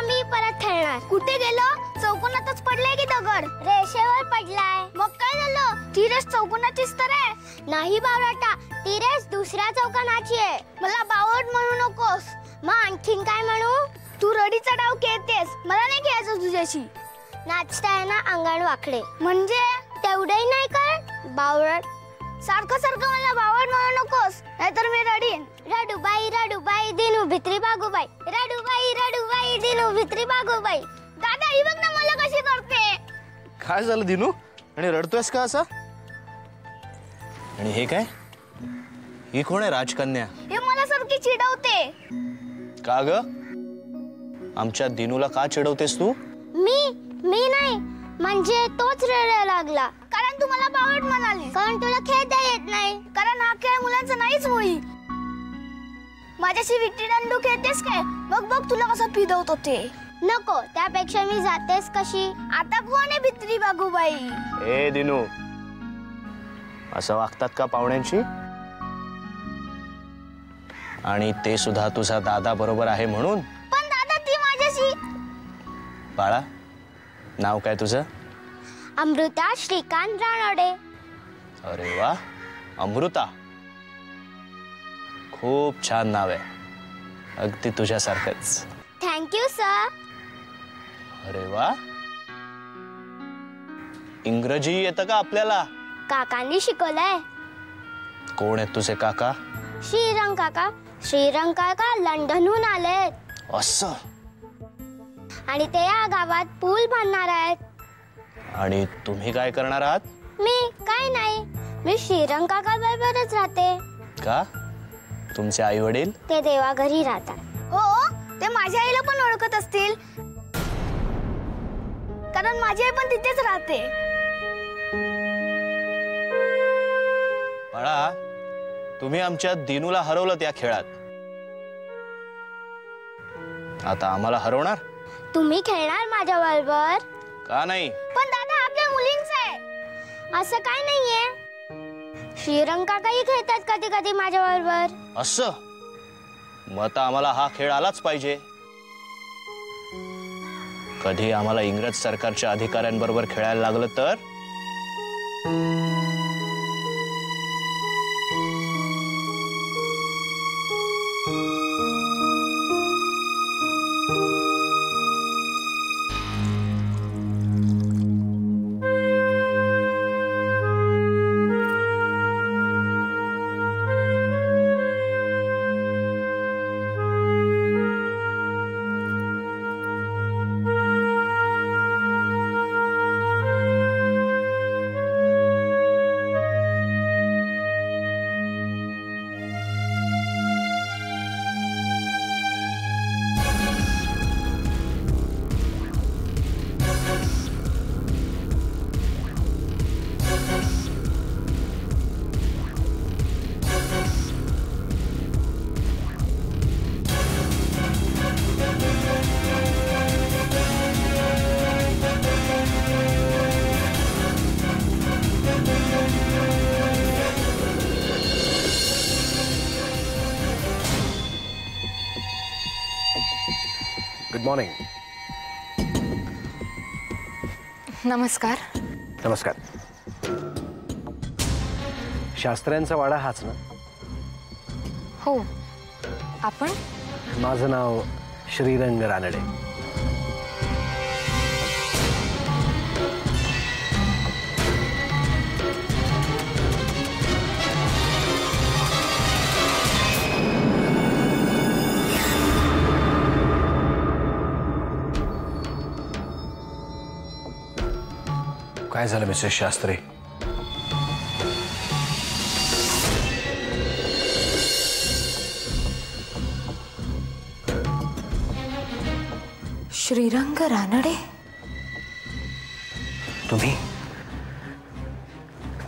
मी परत खेळणार. कुठे गेलो? चौकोनातच पडलाय की दगड? रेषेवर पडलाय. मग काय झालं? ती रेष चौकोनाचीच तर आहे. नाही बावळटा, ती रेष दुसऱ्या चौकोनाची आहे. मला बावळट म्हणू नकोस. मग आणखीन काय म्हणू? तू रडीचा डाव खेळतेस, मला नाही खेळायचं तुझ्याशी. नाचताय ना अंगण वाकडे, म्हणजे तेवढंही नाही कर बावळट. सारखं सारखं मला बावळट म्हणू नकोस, नाहीतर मी रडीन. रडूबाई दिनू भित्री बागूबाई, रडूबाई दिनू भित्री बागूबाई. दादा ही बघ ना मला कशी करते. काय झालं दिनू? आणि रडतोयस का असा? आणि हे काय? ही कोण आहे राजकन्या? हे मला सारखी चिडवते. का ग? आमच्या दिनूला का चिडवतेस तू? मी नाही, म्हणजे तोच रडायला लागला. कारण तू मला बावळट म्हणाली. कारण तुला खेळता येत नाही. कारण हा खेळ मुलांचा नाहीच होई. माझ्याशी विट्टी दांडू खेळतेस काय? बघ बघ तुला कसं पिदवतो ते. नको, त्यापेक्षा मी जातेस कशी. आता कोण आहे भित्री बागूबाई? ए दिनू, असं वागतात का पाहुण्यांची? आणि ते सुद्धा तुझा दादा बरोबर आहे म्हणून? पण दादा ती माझ्याशी. बाळा, नाव काय तुझं? अमृता श्रीकांत रानडे. अरे वा, अमृता, खूप छान नाव आहे. अगदी तुझ्यासारखंच. Thank you sir. अरे वा, इंग्रजी येतं का आपल्याला? काकांनी शिकवलंय. कोण आहेत तुझे काका? श्रीरंग काका. श्रीरंग काका लंडनहून आलेत. असं? आणि ते या गावात पूल बांधणार आहेत. आणि तुम्ही काय करणार आहात? मी काय नाही, मी श्रीरंग काका बरोबरच राहते. का? तुमचे आई वडील? ते देवाघरी राहतात. हो, ते माझ्या आईला पण ओळखत असतील, कारण माझी आई पण तिथेच राहते. बाळा, तुम्ही आमच्या दिनूला हरवलं त्या खेळात. आता आम्हाला हरवणार? तुम्ही खेळणार माझ्या बरोबर? का नाही? पण दादा आपल्या मुलींचं आहे. असं काय नाहीये. श्रीरंग काकाही खेळतात कधी कधी माझ्या बरोबर. असं? मग आता आम्हाला हा खेळ आलाच पाहिजे. कधी आम्हाला इंग्रज सरकारच्या अधिकाऱ्यांबरोबर खेळायला लागलं तर? Good morning. नमस्कार. नमस्कार. शास्त्र्यांचा वाडा हाच ना? हो. आपण? माझं नाव श्रीरंग रानडे. काय झालं मिसेस शास्त्री? श्रीरंग रानडे?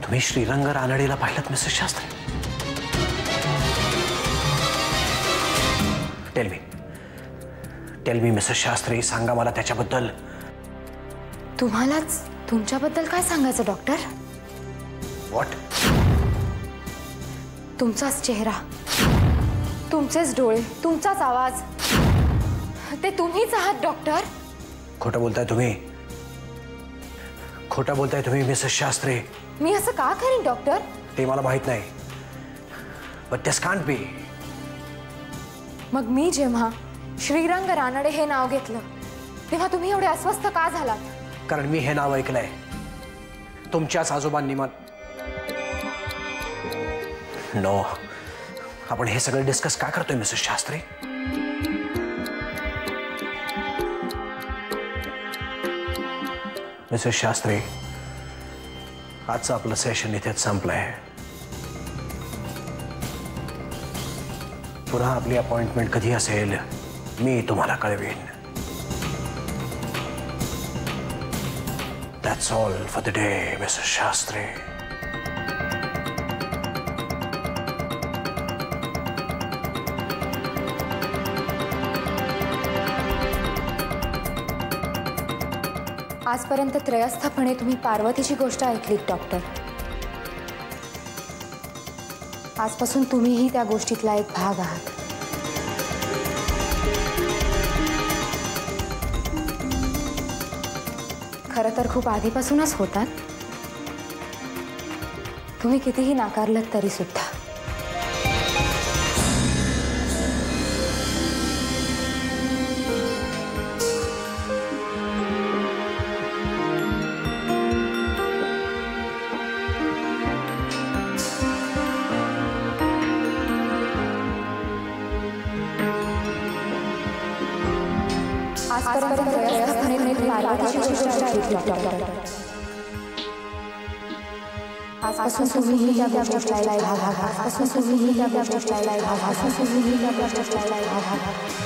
तुम्ही श्रीरंग रानडेला पाहिलं Mrs Shastri? Tell me Mrs Shastri, सांगा मला त्याच्याबद्दल. तुम्हालाच तुमच्याबद्दल काय सांगायचं डॉक्टर? व्हॉट? तुमचाच चेहरा, तुमचेच डोळे, तुमचाच आवाज, ते तुम्हीच आहात डॉक्टर. खोटं बोलताय तुम्ही. खोटं बोलताय तुम्ही मिसेस शास्त्री. मी असं का करीन डॉक्टर? ते मला माहित नाही. But this can't be. मग मी जेव्हा श्रीरंग रानडे हे नाव घेतलं तेव्हा तुम्ही एवढे अस्वस्थ का झालात? कारण मी हे नाव ऐकलंय तुमच्याच आजोबांनी. नो, आपण हे सगळं डिस्कस का करतोय मिसेस शास्त्री? मिसेस शास्त्री, आजचं आपलं सेशन इथेच संपलंय. पुन्हा आपली अपॉइंटमेंट कधी असेल मी तुम्हाला कळवेन. That's all for the day, Mrs. Shastri. आजपर्यंत त्रयस्थपणे तुम्ही पार्वतीची गोष्ट ऐकलीत डॉक्टर. आजपासून तुम्हीही त्या गोष्टीतला एक भाग आहात. खरं तर खूप आधीपासूनच होतात. तुम्ही कितीही नाकारलं तरी सुद्धा. आजपर्यंत पार्वतीची गोष्ट ऐकली डॉक्टर. आजपासून तुम्हीही त्या गोष्टीला एक भाग आहात. आजपासून तुम्हीही त्या गोष्टीला एक भाग आहात. आजपासून तुम्हीही त्या गोष्टीला एक भाग आहात.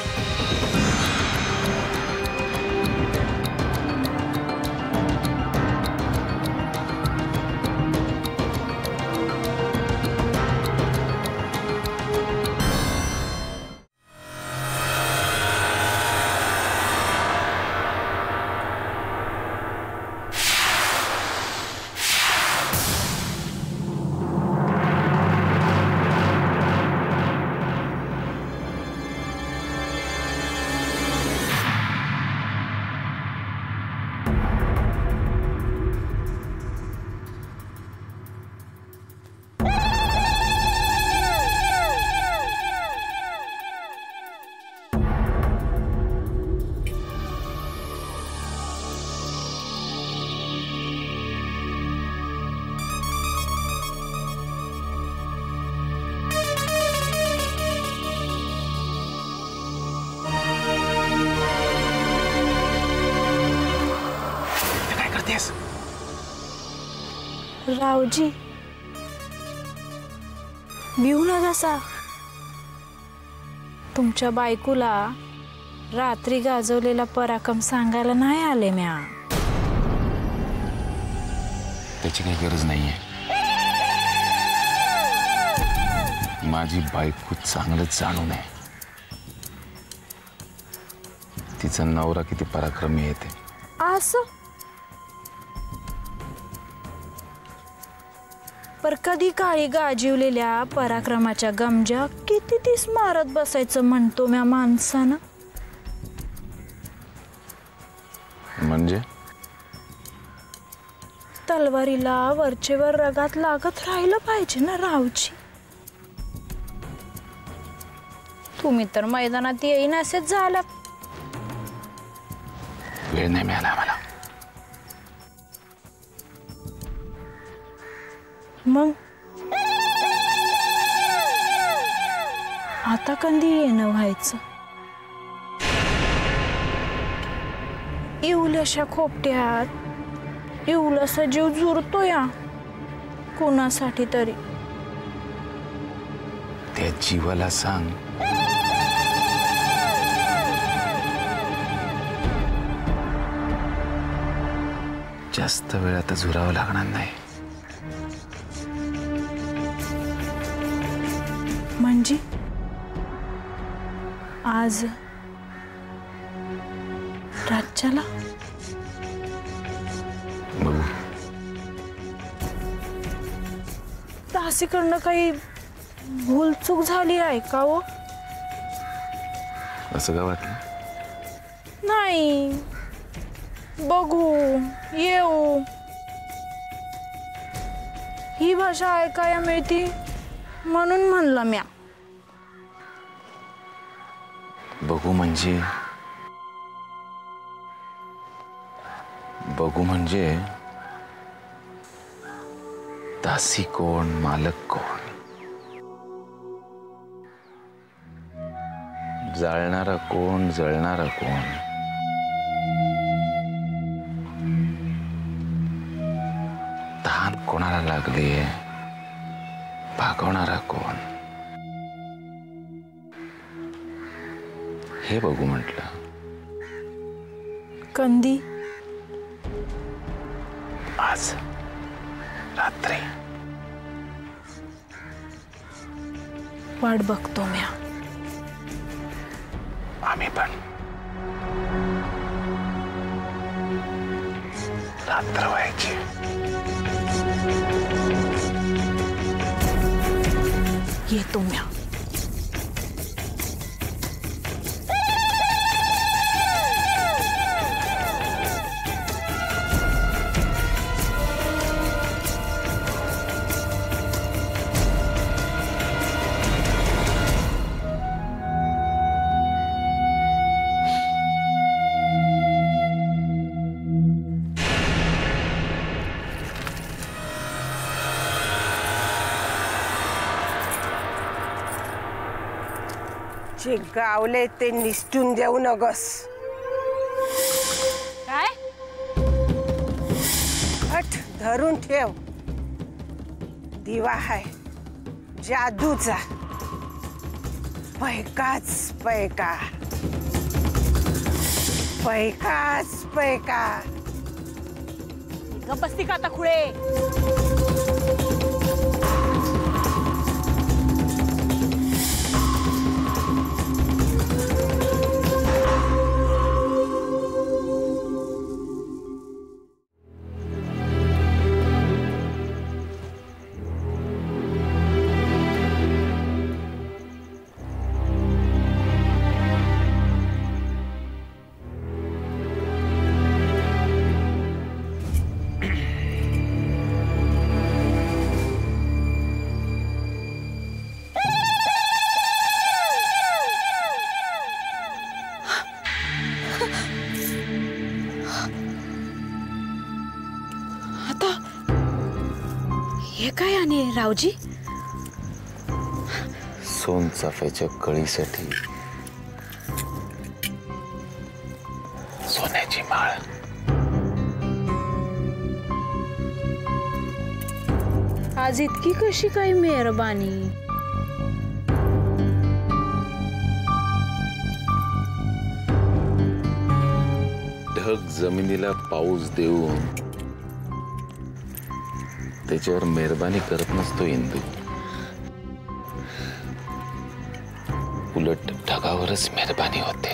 रावजी भिऊ नका सा. तुमच्या बायकोला रात्री गाजवलेला पराक्रम सांगायला नाही आले म्या. त्याची काही गरज नाहीये. माझी बायको चांगलंच जाणून आहे तिचा नवरा किती पराक्रमी येते. असं पर कधी काळी गाजीवलेल्या पराक्रमाच्या गमजा किती तीस मारत बसायचं म्हणतो म्या माणसानं. म्हणजे तलवारीला वरचेवर रगात लागत राहिलं पाहिजे ना रावजी. तुम्ही तर मैदानात येईन असेच झाला. वेळ नाही मिळाला मला. मग आता कधी येणं व्हायचं. इवल्याशा खोपट्यात इवलासा जीव जुरतो या कुणासाठी तरी. त्या जीवाला सांग जास्त वेळ आता झुरावं लागणार नाही. म्हणजे आज राज्याला बघू. दासीकडनं काही भूल चूक झाली आहे का हो? असं का वाटलं? नाही, बघू, येऊ, ही भाषा ऐकायला मिळती म्हणून म्हणलं म्या. बघू म्हणजे दासी कोण मालक कोण, जाळणारा कोण जळणारा कोण, तहान कोणाला लागली, भागवणारा कोण, हे बघू म्हटलं. कंदी आज रात्री वाट बघतो म्या. आम्ही पण रात्र व्हायची. येतो म्या. जे गावले ते निसटून देऊ नगस. काय? हट धरून ठेव. दिवा हाय जादूचा, पैकाच पैका, पैकाच पैका. गप्प बसती का आता खुळे? हे काय आणि रावजी? सोनचाफ्याच्या कळीसाठी सोन्याची माळ. आज इतकी कशी काय मेहरबानी? ढग जमिनीला पाऊस देऊन त्याच्यावर मेहरबानी करत नसतो इंदू, उलट ढगावरच मेहरबानी होते.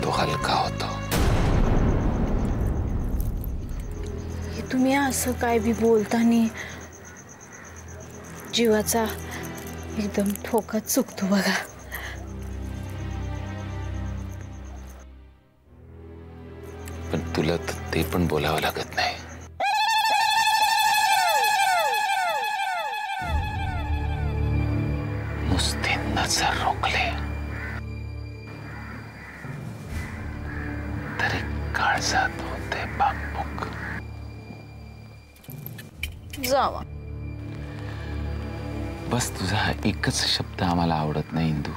तो हलका होतो. तुम्ही असं काय बी बोलतानी जीवाचा एकदम ठोका चुकतो बघा. पण तुला ते पण बोलावं लागत नाही. नुसते नजर रोखले तरी काळजात होते बाकबुक. जावा. बस तुझा हा एकच शब्द आम्हाला आवडत नाही इंदू.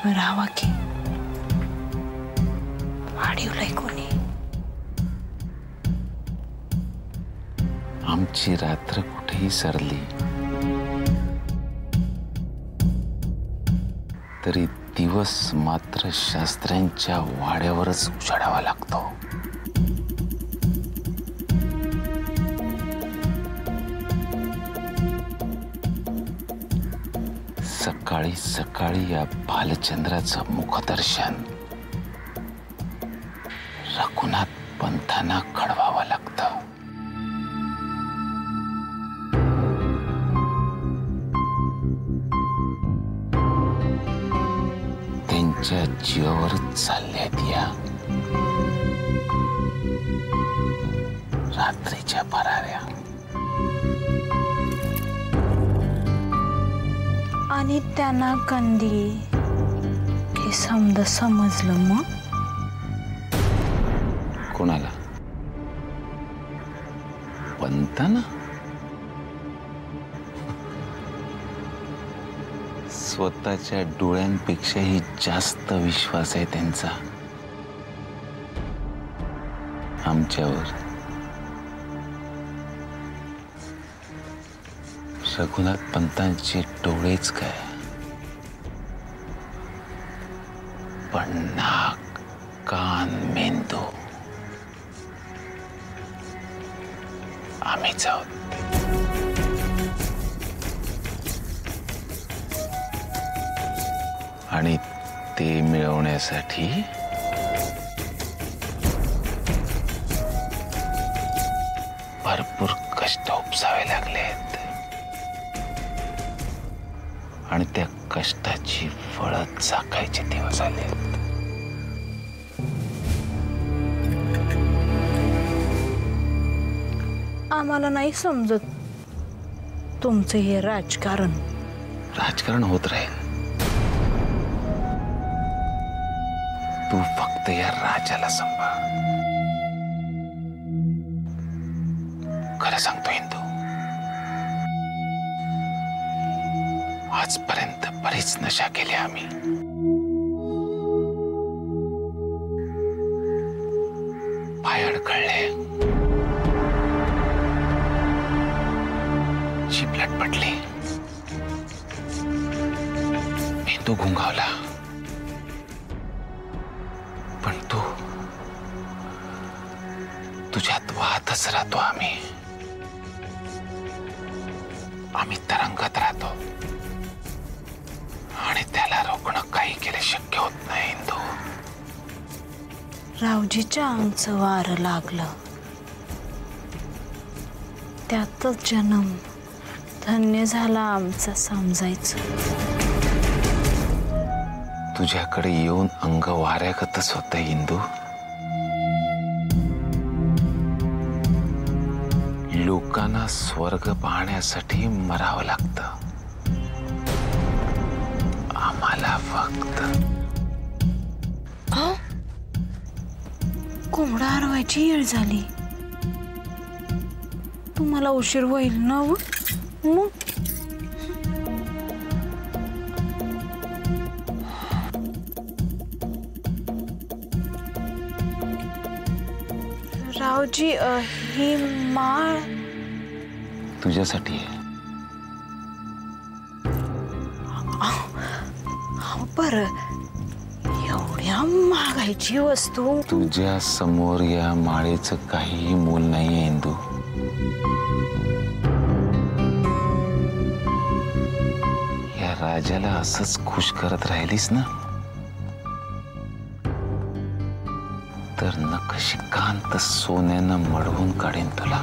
राहावा की वाढीवलंय कोणी? आमची रात्र कुठेही सरली तरी दिवस मात्र शास्त्र्यांच्या वाड्यावरच उजाडावा लागतो. सकाळी सकाळी या बालचंद्राचं मुखदर्शन रघुनाथ पंथांना घडवावं लागतं. स्वतःच्या जीवावरच चालल्यात या रात्रीच्या पराऱ्या. आणि त्यांना कंदी हे समजलं मग. कोणाला? पंताना? स्वतःच्या डोळ्यांपेक्षाही जास्त विश्वास आहे त्यांचा आमच्यावर. रघुनाथ पंतांचे डोळेच काय, पण नाक, कान, मेंदू आम्हीच आहोत. आणि ते मिळवण्यासाठी भरपूर कष्ट उपसावे लागलेत आणि त्या कष्टाची फळं चाखायचे दिवस आलेत. आम्हाला नाही समजत तुमचं हे राजकारण. राजकारण होत राहील. तू फक्त या राजाला सांभाळ. खरं सांगतो इंदू, आजपर्यंत बरीच नशा केली आम्ही. पाय अडकळले, जीभ लटपटली, मेंदू घुंगावला. पण तुझ्यात वाहतच राहतो आम्ही तरंगत राहतो आणि त्याला रोखणं काही केले शक्य होत नाही इंदू. रावजीच्या अंगचं वारं लागलं, त्यातच जन्म धन्य झाला आमचा समजायचं. तुझ्याकडे येऊन अंग वाऱ्यागतच होतं इंदू. लोकांना स्वर्ग पाहण्यासाठी मरावं लागतं, आम्हाला फक्त कोंबडा हरवायची येळ झाली. तुम्हाला उशीर होईल ना मग. रावजी, ही माळ तुझ्यासाठी आहे. बरं, एवढ्या महागाईची वस्तू तुझ्या समोर या माळेचं काहीही मोल नाहीये इंदू. या राजाला असंच खुश करत राहिलीस ना तर नखशिकांत सोन्यानं मडवून काढेन तुला.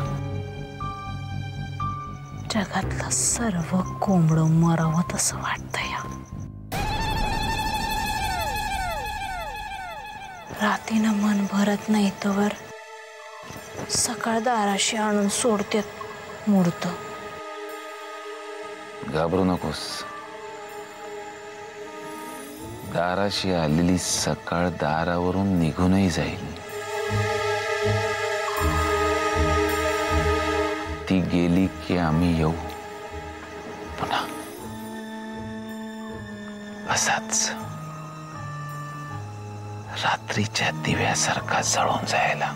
जगातलं सर्व कोंबडं मरावं तसं वाटतंय. रातीनं मन भरत नाही तवर सकाळ दाराशी आणून सोडतात मूर्त. घाबरू नकोस. दाराशी आलेली सकाळ दारावरून निघूनही जाईल. ती गेली की आम्ही येऊ पुन्हा असाच रात्रीच्या दिव्यासारखा जळून जायला.